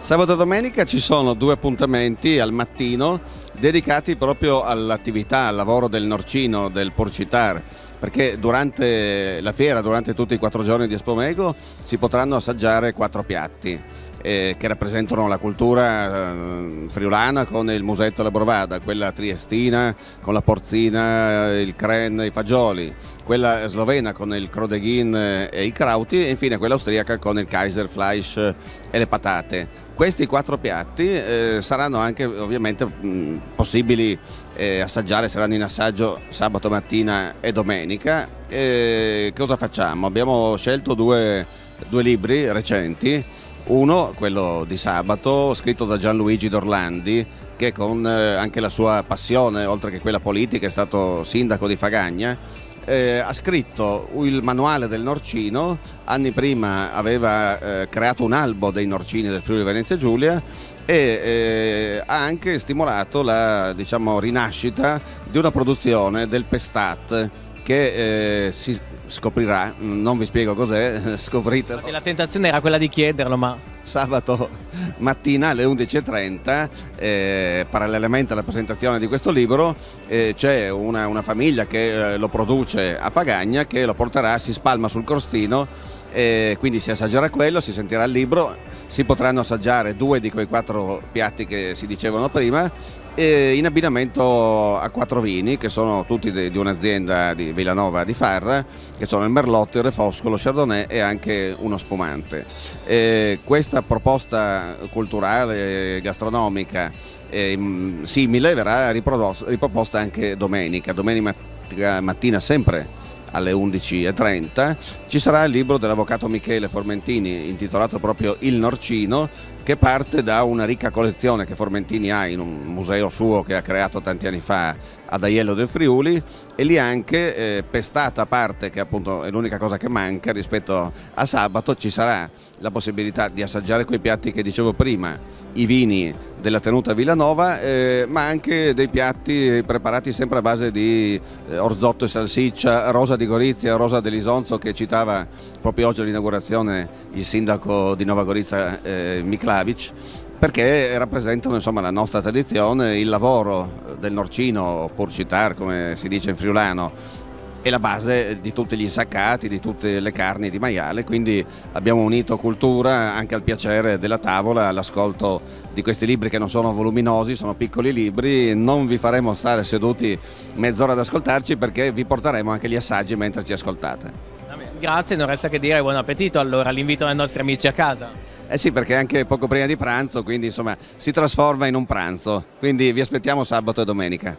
Sabato e domenica ci sono due appuntamenti al mattino dedicati proprio all'attività, al lavoro del norcino, del porcitar, perché durante la fiera, durante tutti i 4 giorni di Espomego, si potranno assaggiare 4 piatti che rappresentano la cultura friulana, con il musetto e la brovada, quella triestina con la porzina, il cren e i fagioli, quella slovena con il crodeghin e i krauti, e infine quella austriaca con il kaiserfleisch e le patate. Questi 4 piatti saranno anche ovviamente possibili assaggiare, saranno in assaggio sabato mattina e domenica. Cosa facciamo? Abbiamo scelto due libri recenti. Uno, quello di sabato, scritto da Gianluigi Dorlandi, che con anche la sua passione, oltre che quella politica, è stato sindaco di Fagagna. Ha scritto il manuale del norcino. Anni prima aveva creato un albo dei norcini del Friuli Venezia Giulia e ha anche stimolato la, diciamo, rinascita di una produzione del Pestat che si scoprirà, non vi spiego cos'è, scopritelo. La tentazione era quella di chiederlo, ma Sabato mattina alle 11:30, parallelamente alla presentazione di questo libro, c'è una famiglia che lo produce a Fagagna, che lo porterà, si spalma sul crostino, quindi si assaggerà quello, si sentirà il libro, si potranno assaggiare 2 di quei 4 piatti che si dicevano prima, in abbinamento a 4 vini che sono tutti di un'azienda di Villanova di Farra, che sono il Merlotto, il Refosco, lo Chardonnay e anche uno spumante. Questa proposta culturale, gastronomica simile verrà riproposta anche domenica mattina, sempre alle 11:30. Ci sarà il libro dell'avvocato Michele Formentini intitolato proprio Il Norcino, che parte da una ricca collezione che Formentini ha in un museo suo che ha creato tanti anni fa ad Aiello del Friuli, e lì anche pestata a parte, che appunto è l'unica cosa che manca rispetto a sabato. Ci sarà la possibilità di assaggiare quei piatti che dicevo prima, i vini della tenuta Villanova, ma anche dei piatti preparati sempre a base di orzotto e salsiccia, rosa di Gorizia, rosa dell'Isonzo, che citava proprio oggi all'inaugurazione il sindaco di Nova Gorizia Miklavic, perché rappresentano, insomma, la nostra tradizione, il lavoro del norcino, porcitar come si dice in friulano, è la base di tutti gli insaccati, di tutte le carni di maiale. Quindi abbiamo unito cultura anche al piacere della tavola, all'ascolto di questi libri che non sono voluminosi, sono piccoli libri. Non vi faremo stare seduti mezz'ora ad ascoltarci, perché vi porteremo anche gli assaggi mentre ci ascoltate. grazie, non resta che dire buon appetito. Allora l'invito ai nostri amici a casa. Eh sì, perché anche poco prima di pranzo, quindi insomma si trasforma in un pranzo, quindi vi aspettiamo sabato e domenica.